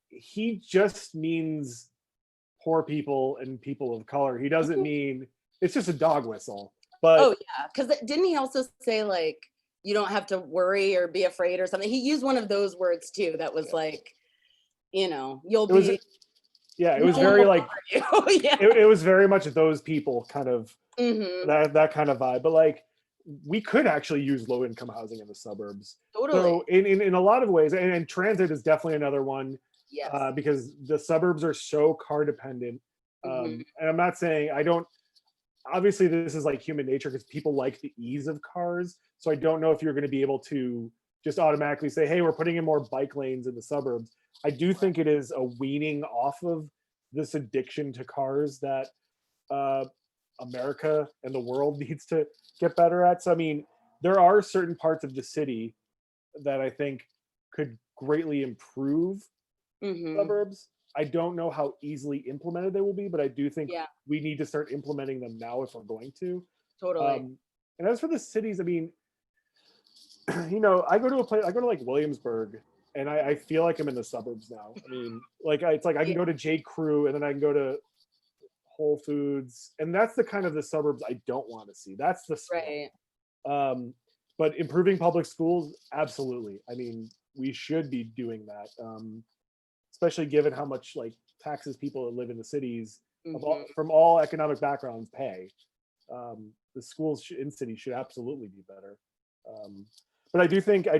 he just means poor people and people of color. He doesn't mean, it's just a dog whistle. But oh yeah, because didn't he also say like you don't have to worry or be afraid or something? He used one of those words too. That was like, you know, you'll it was, be. yeah, it No was one very will like, bother you. Yeah. it was very much those people kind of, Mhm. that kind of vibe. But like, we could actually use low income housing in the suburbs. Totally. So in a lot of ways, and transit is definitely another one, Yes. because the suburbs are so car dependent. Mhm. And I'm not saying, I don't, obviously this is like human nature because people like the ease of cars. So I don't know if you're going to be able to just automatically say, hey, we're putting in more bike lanes in the suburbs. I do think it is a weaning off of this addiction to cars that America and the world needs to get better at. So I mean, there are certain parts of the city that I think could greatly improve Mhm. suburbs. I don't know how easily implemented they will be, but I do think Yeah. we need to start implementing them now if we're going to. Totally. And as for the cities, I mean, you know, I go to like Williamsburg, and I feel like I'm in the suburbs now. I mean, like it's like I can Yeah. go to J. Crew, and then I can go to Whole Foods, and that's the kind of the suburbs I don't want to see. That's the swamp. Right. But improving public schools, absolutely. I mean, we should be doing that, especially given how much like taxes people that live in the cities Mhm. from all economic backgrounds pay. The schools in cities should absolutely be better. But I do think, I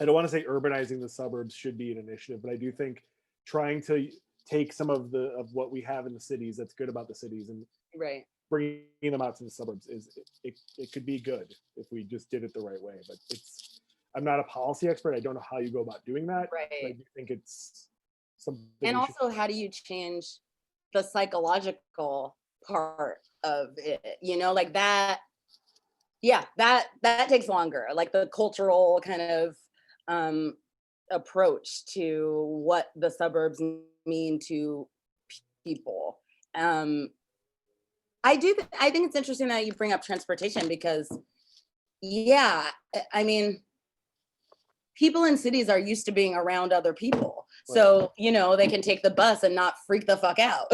don't want to say urbanizing the suburbs should be an initiative, but I do think trying to take some of what we have in the cities that's good about the cities and Right. bringing them out to the suburbs it could be good if we just did it the right way. But I'm not a policy expert. I don't know how you go about doing that. But I Right. do think it's something And we should. also, how do you change the psychological part of it? You know, like that. Yeah, that takes longer. Like the cultural kind of um, approach to what the suburbs mean to people. Um, I think it's interesting that you bring up transportation because, yeah, I mean, people in cities are used to being around other people. So, you know, they can take the bus and not freak the fuck out,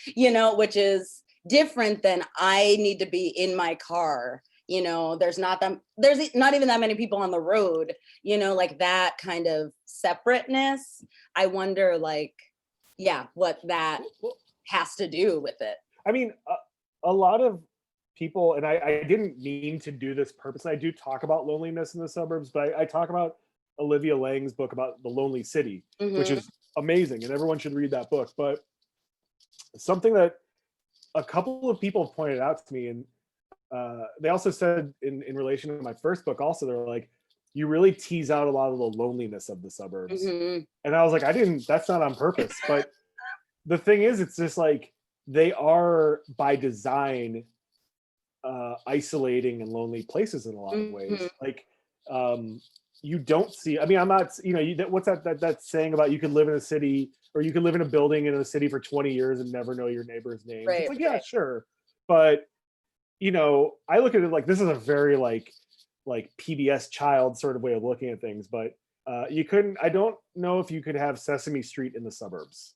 you know, which is different than I need to be in my car. You know, there's not even that many people on the road, you know, like that kind of separateness. I wonder, like, yeah, what that has to do with it. I mean, a lot of people, and I didn't mean to do this purposely. I do talk about loneliness in the suburbs, but I talk about Olivia Lang's book about the lonely city, which Mhm. is amazing, and everyone should read that book. But something that a couple of people have pointed out to me, and they also said in relation to my first book, also they're like, you really tease out a lot of the loneliness of the suburbs, Mhm. and I was like, I didn't. That's not on purpose, but the thing is, it's just like they are by design isolating and lonely places in a lot of ways. Mhm. Like you don't see. I mean, I'm not. You know, what's that saying about you could live in a city or you could live in a building in a city for 20 years and never know your neighbor's names. It's Right, like, yeah, right. sure, but you know, I look at it like this is a very like PBS child sort of way of looking at things, but you couldn't. I don't know if you could have Sesame Street in the suburbs.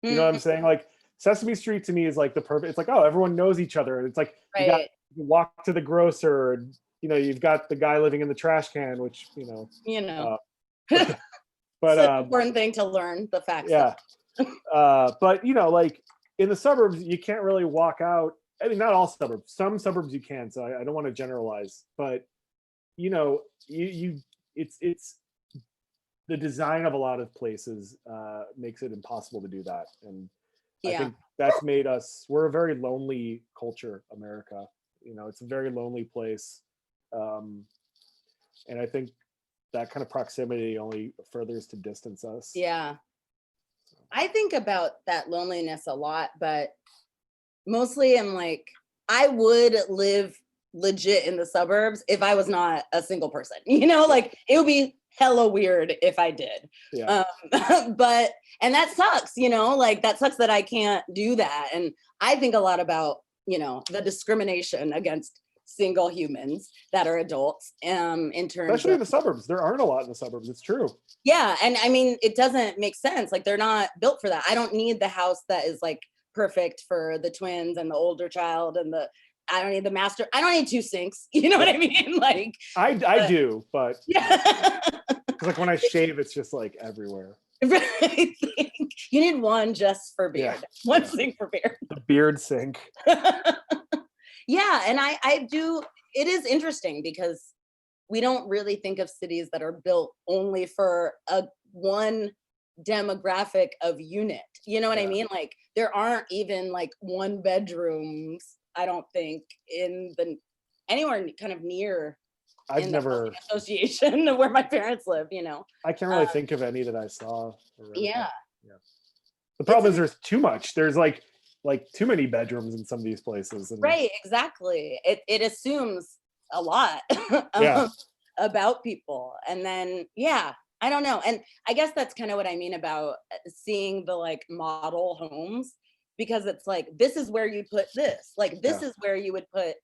You know what I'm Mm, saying? Like Sesame Street to me is like the perfect. It's like, oh, everyone knows each other, and it's like right. you walk to the grocer, and you know you've got the guy living in the trash can, which You know, uh, but it's an important thing to learn the facts of. yeah, but you know, like in the suburbs, you can't really walk out. I mean, not all suburbs. Some suburbs you can. So I don't want to generalize, but you know, you it's the design of a lot of places makes it impossible to do that. And I Yeah. think that's made us, we're a very lonely culture, America. You know, it's a very lonely place. And I think that kind of proximity only furthers to distance us. Yeah. I think about that loneliness a lot, but mostly I'm like, I would live legit in the suburbs if I was not a single person, you know, like it would be hella weird if I did. Yeah. But, and that sucks, you know, like that sucks that I can't do that. And I think a lot about, you know, the discrimination against single humans that are adults, in terms Especially in of, the suburbs. There aren't a lot in the suburbs. It's true. yeah. And I mean, it doesn't make sense. Like they're not built for that. I don't need the house that is like perfect for the twins and the older child and I don't need the master. I don't need two sinks. You know what I mean? Like I do, but yeah. like when I shave, it's just like everywhere. Right. You need one just for beard. Yeah. One Yeah. sink for beard. The beard sink. Yeah, and I do. It is interesting because we don't really think of cities that are built only for a one demographic of unit. You know what I Yeah. mean? Like there aren't even like one bedrooms, I don't think, in the anywhere kind of near I've in the never, housing association where my parents live, you know. I can't really think of any that I saw. Or read Yeah. about. Yeah. The problem is there's too much. There's like too many bedrooms in some of these places. And Right, exactly. It assumes a lot Yeah. about people. And then, yeah, I don't know. And I guess that's kind of what I mean about seeing the like model homes, because it's like, this is where you put this. Like, this Yeah. is where you would put,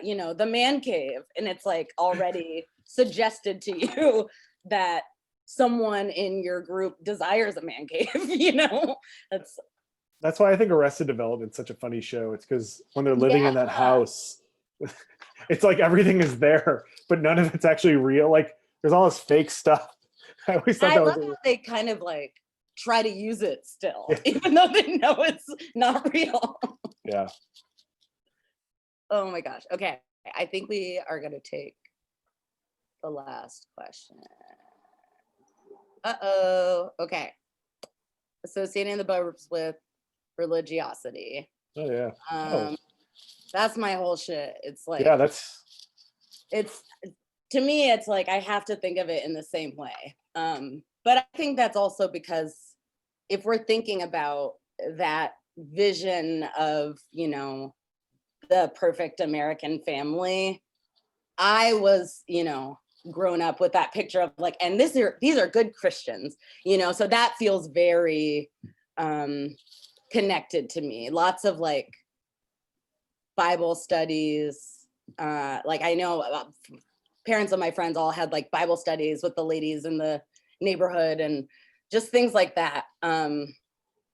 you know, the man cave. And it's like already suggested to you that someone in your group desires a man cave, you know? That's why I think Arrested Development's such a funny show. It's because when they're living in that Yeah. house, it's like everything is there, but none of it's actually real. Like there's all this fake stuff. I always thought I that was love how they kind of like try to use it still, Yeah. even though they know it's not real. Yeah. Oh my gosh. Okay. I think we are going to take the last question. Uh-oh. Okay. Associating the suburbs with religiosity. Oh yeah. Oh. That's my whole shit. It's like, Yeah, it's, to me, it's like I have to think of it in the same way. But I think that's also because if we're thinking about that vision of, you know, the perfect American family, I was, you know, grown up with that picture of like, and these are good Christians, you know, so that feels very connected to me. Lots of like Bible studies. Like I know parents of my friends all had like Bible studies with the ladies in the neighborhood and just things like that.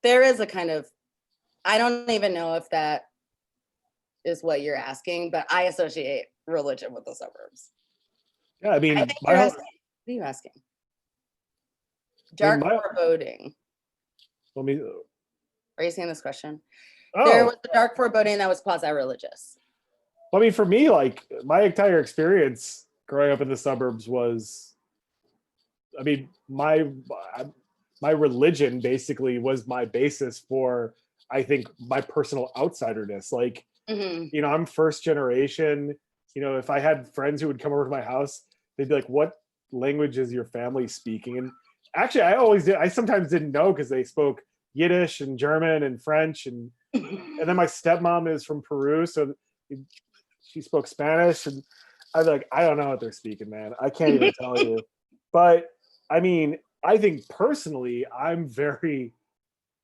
There is a kind of, I don't even know if that is what you're asking, but I associate religion with the suburbs. Yeah, I mean, I think you're asking, what are you asking? Dark foreboding. Let me. Are you seeing this question? Oh. There was a dark foreboding that was quasi-religious. I mean, for me, like my entire experience growing up in the suburbs was, I mean, my religion basically was my basis for, I think, my personal outsiderness. Like, you know, I'm first generation. You know, if I had friends who would come over to my house, they'd be like, "What language is your family speaking?" And actually, I always did. I sometimes didn't know because they spoke Yiddish and German and French, and then my stepmom is from Peru, so she spoke Spanish, and I'd be like, I don't know what they're speaking, man. I can't even tell you. But I mean, I think personally, I'm very.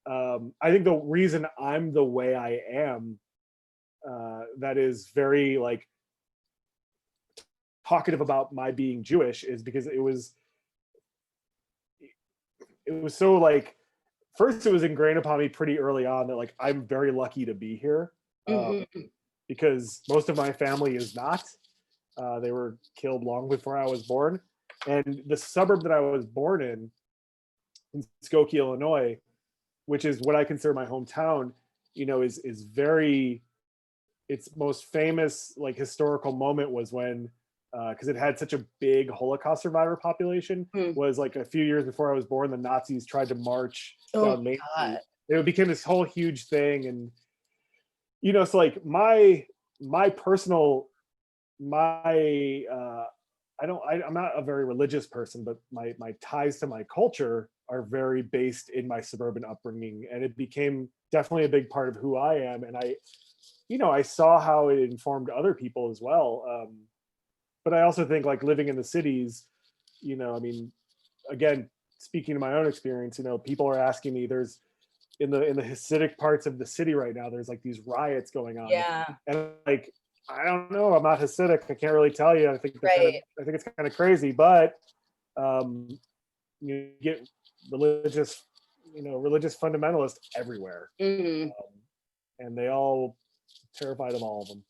I think the reason I'm the way I am, that is very like talkative about my being Jewish, is because it was so like, first it was ingrained upon me pretty early on that like I'm very lucky to be here, because most of my family is not. They were killed long before I was born, and the suburb that I was born in Skokie, Illinois, which is what I consider my hometown, you know, is very, its most famous like historical moment was when because it had such a big Holocaust survivor population, was like a few years before I was born, the Nazis tried to march down Main Street. It became this whole huge thing. And, so like my personal, I'm not a very religious person, but my ties to my culture are very based in my suburban upbringing. And it became definitely a big part of who I am. And I saw how it informed other people as well. But I also think like living in the cities, again, speaking to my own experience, people are asking me, there's in the Hasidic parts of the city right now, there's like these riots going on. Yeah. And like, I don't know, I'm not Hasidic, I can't really tell you. I think I think it's kind of crazy, but you get religious fundamentalists everywhere. And they all terrified of all of them.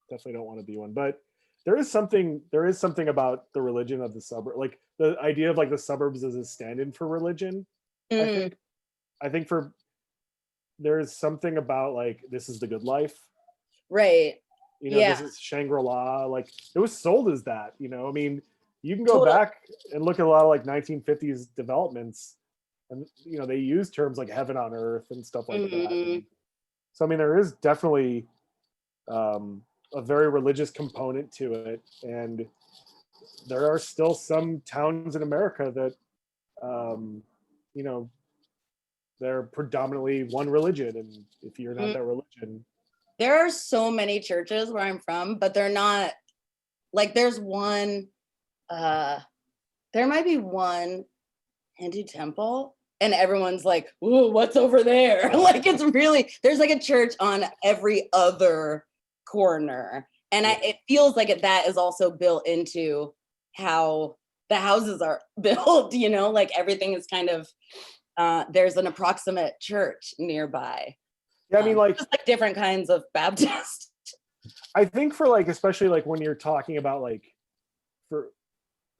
Definitely don't want to be one, but there is something about the religion of the suburb, like the idea of like the suburbs as a stand-in for religion. I think there's something about like, this is the good life, right? This is Shangri-La, like it was sold as that. I mean, you can go back and look at a lot of like 1950s developments, and they use terms like heaven on earth and stuff like that. And so I mean, there is definitely a very religious component to it, and there are still some towns in America that they're predominantly one religion, and if you're not that religion, there are so many churches where I'm from, but they're not like, there's one there might be one Hindu temple and everyone's like, ooh, what's over there? Like, it's really, there's like a church on every other corner. And it feels like that is also built into how the houses are built, like everything is kind of, there's an approximate church nearby. Yeah, I mean, like, just like different kinds of Baptist. I think for like, especially like when you're talking about like,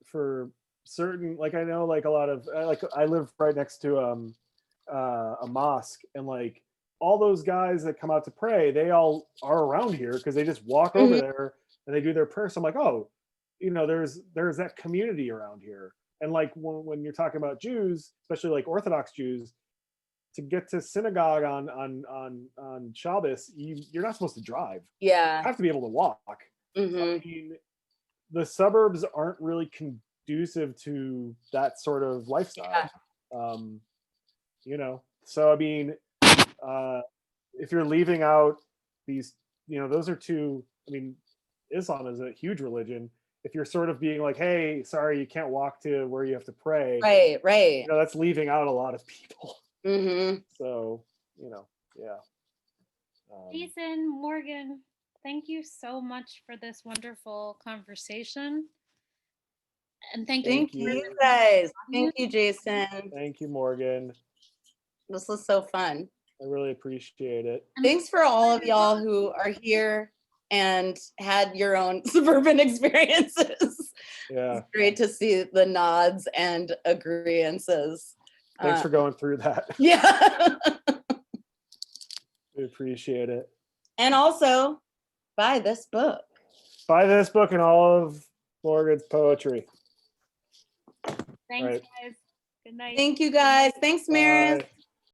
for certain, like I know like a lot of, like I live right next to a mosque, and like all those guys that come out to pray, they all are around here because they just walk over there and they do their prayer. So I'm like, oh, there's that community around here. And like when you're talking about Jews, especially like Orthodox Jews, to get to synagogue on Shabbos, you're not supposed to drive. Yeah, you have to be able to walk. So, I mean, the suburbs aren't really conducive to that sort of lifestyle. So I mean, if you're leaving out these, those are two, I mean, Islam is a huge religion. If you're sort of being like, hey, sorry, you can't walk to where you have to pray, right, that's leaving out a lot of people. So, yeah. Jason, Morgan, thank you so much for this wonderful conversation. And thank you guys. Thank you, Jason. Thank you, Morgan. This was so fun. I really appreciate it. Thanks for all of y'all who are here and had your own suburban experiences. Yeah. It's great to see the nods and agreeances. Thanks for going through that. Yeah. We appreciate it. And also, buy this book. Buy this book and all of Morgan's poetry. Thanks, guys. Good night. Thank you, guys. Thanks, Maris. Bye.